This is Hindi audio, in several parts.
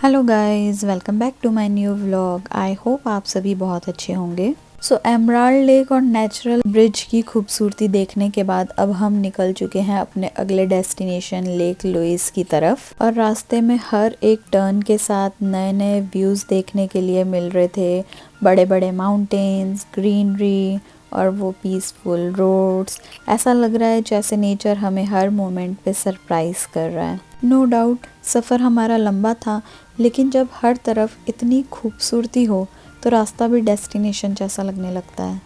Hello guys, welcome back to my new vlog. I hope आप सभी बहुत अच्छे होंगे। सो एमराल्ड लेक और नेचुरल ब्रिज की खूबसूरती देखने के बाद अब हम निकल चुके हैं अपने अगले डेस्टिनेशन लेक लुइस की तरफ। और रास्ते में हर एक टर्न के साथ नए नए व्यूज़ देखने के लिए मिल रहे थे। बड़े बड़े माउंटेन्स, ग्रीनरी और वो पीसफुल रोड्स। ऐसा लग रहा है जैसे नेचर हमें हर मोमेंट पे सरप्राइज कर रहा है। नो डाउट सफ़र हमारा लंबा था, लेकिन जब हर तरफ इतनी खूबसूरती हो तो रास्ता भी डेस्टिनेशन जैसा लगने लगता है।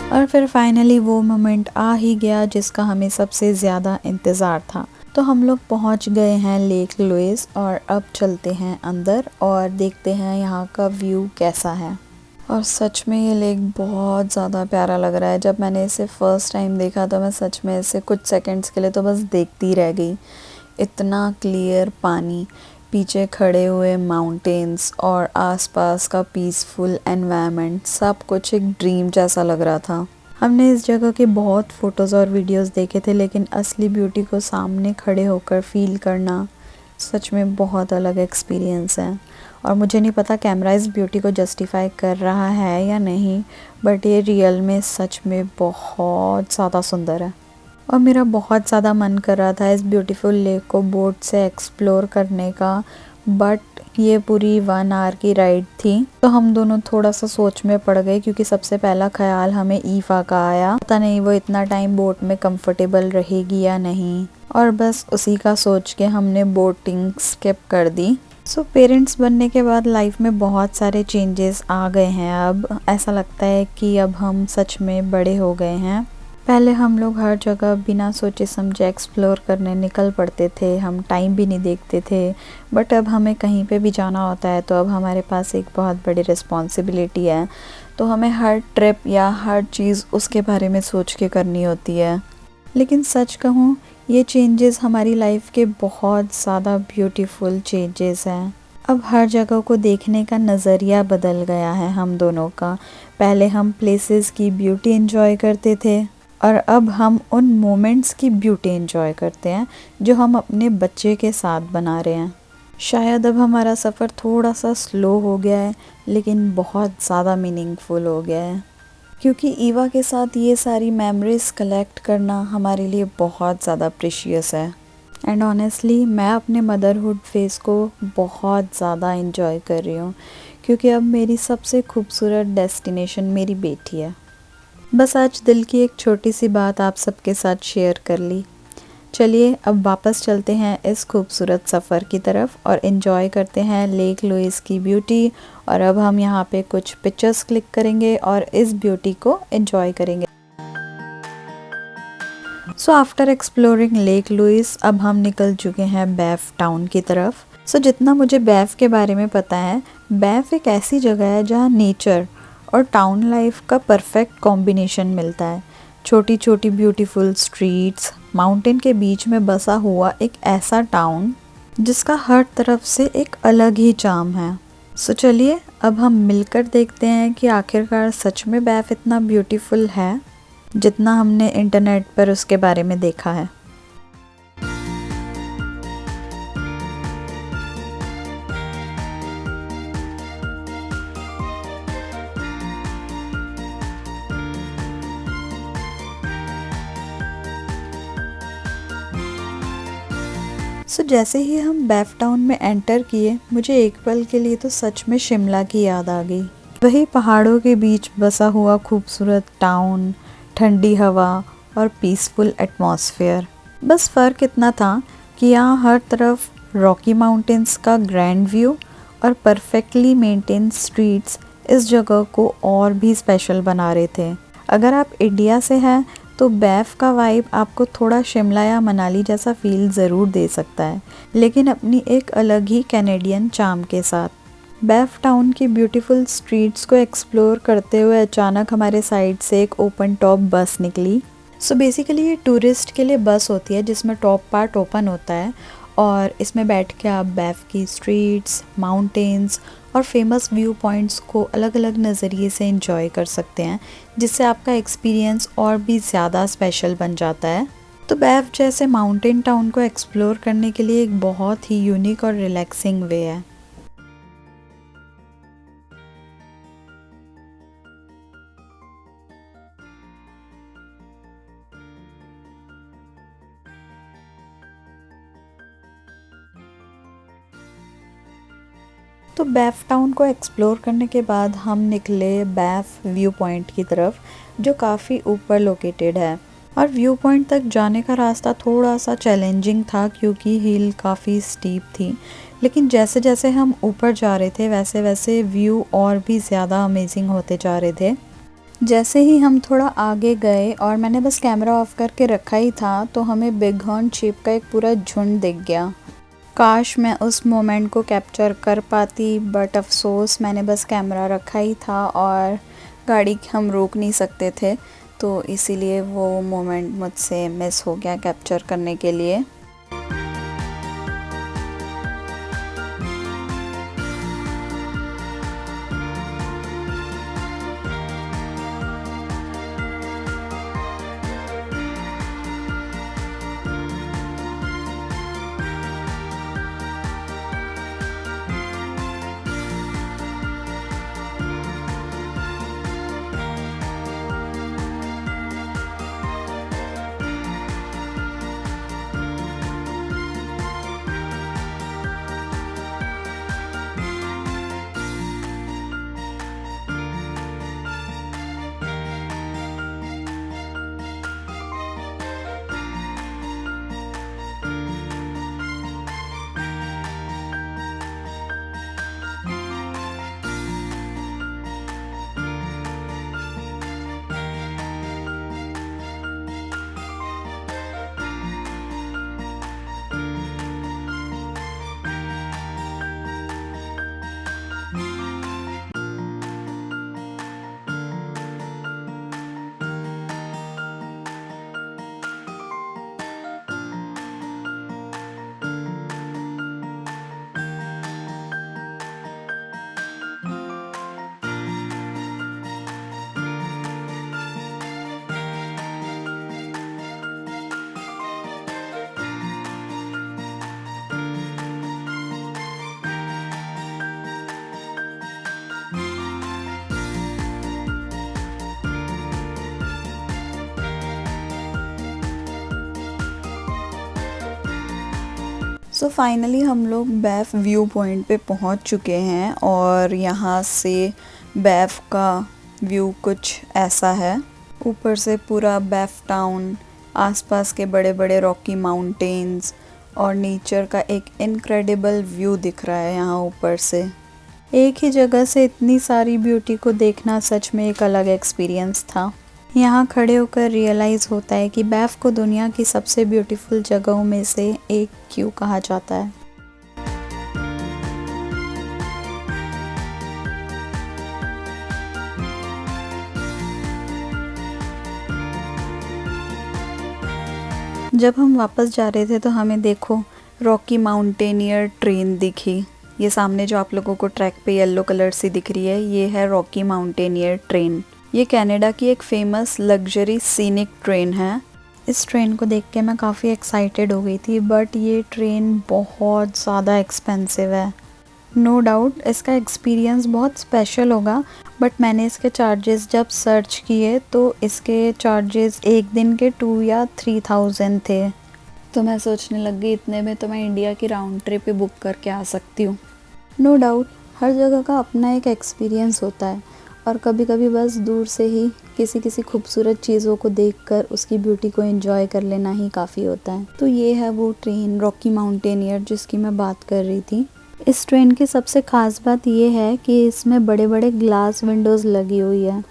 और फिर फाइनली वो मोमेंट आ ही गया जिसका हमें सबसे ज़्यादा इंतज़ार था। तो हम लोग पहुंच गए हैं लेक लुइस और अब चलते हैं अंदर और देखते हैं यहाँ का व्यू कैसा है। और सच में ये लेक बहुत ज़्यादा प्यारा लग रहा है। जब मैंने इसे फ़र्स्ट टाइम देखा तो मैं सच में इसे कुछ सेकंड्स के लिए तो बस देखती रह गई। इतना क्लियर पानी, पीछे खड़े हुए माउंटेन्स और आसपास का पीसफुल एनवायरनमेंट, सब कुछ एक ड्रीम जैसा लग रहा था। हमने इस जगह के बहुत फ़ोटोज़ और वीडियोस देखे थे, लेकिन असली ब्यूटी को सामने खड़े होकर फील करना सच में बहुत अलग एक्सपीरियंस है। और मुझे नहीं पता कैमरा इस ब्यूटी को जस्टिफाई कर रहा है या नहीं, बट ये रियल में सच में बहुत ज़्यादा सुंदर है। और मेरा बहुत ज़्यादा मन कर रहा था इस ब्यूटीफुल लेक को बोट से एक्सप्लोर करने का, बट ये पूरी 1 आवर की राइड थी तो हम दोनों थोड़ा सा सोच में पड़ गए, क्योंकि सबसे पहला ख्याल हमें ईफा का आया। पता नहीं वो इतना टाइम बोट में कंफर्टेबल रहेगी या नहीं, और बस उसी का सोच के हमने बोटिंग स्किप कर दी। सो पेरेंट्स बनने के बाद लाइफ में बहुत सारे चेंजेस आ गए हैं। अब ऐसा लगता है कि अब हम सच में बड़े हो गए हैं। पहले हम लोग हर जगह बिना सोचे समझे एक्सप्लोर करने निकल पड़ते थे, हम टाइम भी नहीं देखते थे। बट अब हमें कहीं पे भी जाना होता है तो अब हमारे पास एक बहुत बड़ी रिस्पॉन्सिबिलिटी है, तो हमें हर ट्रिप या हर चीज़ उसके बारे में सोच के करनी होती है। लेकिन सच कहूँ, ये चेंजेस हमारी लाइफ के बहुत ज़्यादा ब्यूटीफुल चेंजेस हैं। अब हर जगह को देखने का नज़रिया बदल गया है हम दोनों का। पहले हम प्लेसेस की ब्यूटी एंजॉय करते थे, और अब हम उन मोमेंट्स की ब्यूटी एंजॉय करते हैं जो हम अपने बच्चे के साथ बना रहे हैं। शायद अब हमारा सफ़र थोड़ा सा स्लो हो गया है, लेकिन बहुत ज़्यादा मीनिंगफुल हो गया है, क्योंकि ईवा के साथ ये सारी मेमोरीज़ कलेक्ट करना हमारे लिए बहुत ज़्यादा प्रीशियस है। एंड ऑनेस्टली मैं अपने मदरहुड फेज़ को बहुत ज़्यादा इंजॉय कर रही हूँ, क्योंकि अब मेरी सबसे खूबसूरत डेस्टिनेशन मेरी बेटी है। बस आज दिल की एक छोटी सी बात आप सबके साथ शेयर कर ली। चलिए अब वापस चलते हैं इस खूबसूरत सफ़र की तरफ और इन्जॉय करते हैं लेक लुइस की ब्यूटी। और अब हम यहाँ पे कुछ पिक्चर्स क्लिक करेंगे और इस ब्यूटी को इन्जॉय करेंगे। So after exploring lake Louise अब हम निकल चुके हैं बैफ टाउन की तरफ। सो जितना मुझे बैफ के बारे में पता है, बैफ एक ऐसी जगह है जहाँ नेचर और टाउन लाइफ का परफेक्ट कॉम्बिनेशन मिलता है। छोटी छोटी ब्यूटीफुल स्ट्रीट्स, माउंटेन के बीच में बसा हुआ एक ऐसा टाउन जिसका हर तरफ से एक अलग ही चार्म है। सो चलिए अब हम मिलकर देखते हैं कि आखिरकार सच में बैफ इतना ब्यूटीफुल है जितना हमने इंटरनेट पर उसके बारे में देखा है। जैसे ही हम बैफ टाउन में एंटर किए, मुझे एक पल के लिए तो सच में शिमला की याद आ गई। वही पहाड़ों के बीच बसा हुआ खूबसूरत टाउन, ठंडी हवा और पीसफुल एटमॉस्फेयर। बस फ़र्क इतना था कि यहाँ हर तरफ रॉकी माउंटेन्स का ग्रैंड व्यू और परफेक्टली मेंटेन स्ट्रीट्स इस जगह को और भी स्पेशल बना रहे थे। अगर आप इंडिया से हैं तो बैफ का वाइब आपको थोड़ा शिमला या मनाली जैसा फील ज़रूर दे सकता है, लेकिन अपनी एक अलग ही कैनेडियन चार्म के साथ। बैफ टाउन की ब्यूटीफुल स्ट्रीट्स को एक्सप्लोर करते हुए अचानक हमारे साइड से एक ओपन टॉप बस निकली। बेसिकली ये टूरिस्ट के लिए बस होती है जिसमें टॉप पार्ट ओपन होता है और इसमें बैठ के आप बैफ की स्ट्रीट्स, माउंटेन्स और फेमस व्यू पॉइंट्स को अलग अलग नज़रिए से एंजॉय कर सकते हैं, जिससे आपका एक्सपीरियंस और भी ज़्यादा स्पेशल बन जाता है। तो बैफ जैसे माउंटेन टाउन को एक्सप्लोर करने के लिए एक बहुत ही यूनिक और रिलैक्सिंग वे है। तो बैफ टाउन को एक्सप्लोर करने के बाद हम निकले बैफ व्यू पॉइंट की तरफ, जो काफ़ी ऊपर लोकेटेड है। और व्यू पॉइंट तक जाने का रास्ता थोड़ा सा चैलेंजिंग था क्योंकि हिल काफ़ी स्टीप थी, लेकिन जैसे जैसे हम ऊपर जा रहे थे वैसे वैसे व्यू और भी ज़्यादा अमेजिंग होते जा रहे थे। जैसे ही हम थोड़ा आगे गए और मैंने बस कैमरा ऑफ करके रखा ही था तो हमें बिग हॉर्न शीप का एक पूरा झुंड दिख गया। काश मैं उस मोमेंट को कैप्चर कर पाती, बट अफसोस मैंने बस कैमरा रखा ही था और गाड़ी हम रोक नहीं सकते थे, तो इसीलिए वो मोमेंट मुझसे मिस हो गया कैप्चर करने के लिए। फाइनली हम लोग बैफ व्यू पॉइंट पे पहुंच चुके हैं और यहाँ से बैफ का व्यू कुछ ऐसा है। ऊपर से पूरा बैफ टाउन, आसपास के बड़े बड़े रॉकी माउंटेन्स और नेचर का एक इनक्रेडिबल व्यू दिख रहा है यहाँ ऊपर से। एक ही जगह से इतनी सारी ब्यूटी को देखना सच में एक अलग एक्सपीरियंस था। यहाँ खड़े होकर रियलाइज़ होता है कि बैफ को दुनिया की सबसे ब्यूटीफुल जगहों में से एक क्यों कहा जाता है। जब हम वापस जा रहे थे तो हमें देखो रॉकी माउंटेनियर ट्रेन दिखी। ये सामने जो आप लोगों को ट्रैक पे येलो कलर सी दिख रही है, ये है रॉकी माउंटेनियर ट्रेन। ये कनाडा की एक फेमस लग्जरी सीनिक ट्रेन है। इस ट्रेन को देख के मैं काफ़ी एक्साइटेड हो गई थी, बट ये ट्रेन बहुत ज़्यादा एक्सपेंसिव है। नो डाउट इसका एक्सपीरियंस बहुत स्पेशल होगा, बट मैंने इसके चार्जेस जब सर्च किए तो इसके चार्जेस एक दिन के 2 या 3,000 थे। तो मैं सोचने लग गई इतने में तो मैं इंडिया की राउंड ट्रिप ही बुक करके आ सकती हूँ। नो डाउट हर जगह का अपना एक एक्सपीरियंस होता है और कभी कभी बस दूर से ही किसी खूबसूरत चीज़ों को देखकर उसकी ब्यूटी को एंजॉय कर लेना ही काफ़ी होता है। तो ये है वो ट्रेन रॉकी माउंटेनियर जिसकी मैं बात कर रही थी। इस ट्रेन की सबसे ख़ास बात ये है कि इसमें बड़े बड़े ग्लास विंडोज़ लगी हुई है।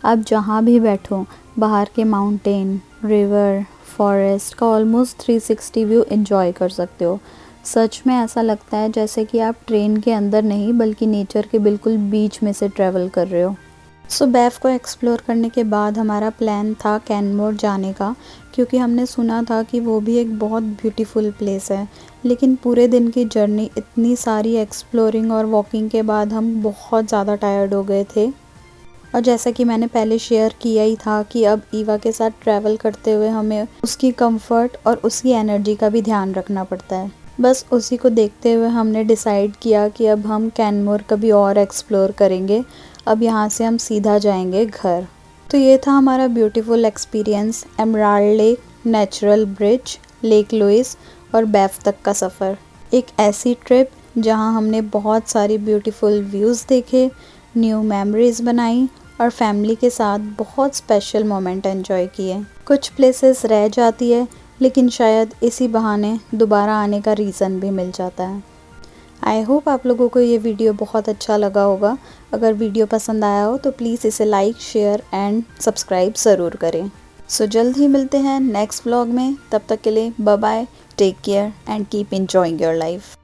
आप जहाँ भी बैठो बाहर के माउंटेन, रिवर, फॉरेस्ट का ऑलमोस्ट 360 व्यू एंजॉय कर सकते हो। सच में ऐसा लगता है जैसे कि आप ट्रेन के अंदर नहीं बल्कि नेचर के बिल्कुल बीच में से ट्रैवल कर रहे हो। सो बैफ को एक्सप्लोर करने के बाद हमारा प्लान था कैनमोर जाने का, क्योंकि हमने सुना था कि वो भी एक बहुत ब्यूटीफुल प्लेस है। लेकिन पूरे दिन की जर्नी, इतनी सारी एक्सप्लोरिंग और वॉकिंग के बाद हम बहुत ज़्यादा टायर्ड हो गए थे। और जैसा कि मैंने पहले शेयर किया ही था कि अब ईवा के साथ ट्रैवल करते हुए हमें उसकी कंफर्ट और उसकी एनर्जी का भी ध्यान रखना पड़ता है। बस उसी को देखते हुए हमने डिसाइड किया कि अब हम कैनमोर कभी और एक्सप्लोर करेंगे। अब यहाँ से हम सीधा जाएंगे घर। तो ये था हमारा beautiful experience, emerald lake, natural bridge, lake Louise और बैफ तक का सफ़र। एक ऐसी ट्रिप जहाँ हमने बहुत सारी ब्यूटीफुल व्यूज़ देखे, न्यू मेमोरीज़ बनाई और फैमिली के साथ बहुत स्पेशल मोमेंट एंजॉय किए। कुछ प्लेसेस रह जाती है लेकिन शायद इसी बहाने दोबारा आने का रीज़न भी मिल जाता है। आई होप आप लोगों को ये वीडियो बहुत अच्छा लगा होगा। अगर वीडियो पसंद आया हो तो प्लीज़ इसे लाइक, शेयर एंड सब्सक्राइब ज़रूर करें। सो जल्द ही मिलते हैं नेक्स्ट व्लॉग में। तब तक के लिए bye bye, take care and keep enjoying your life.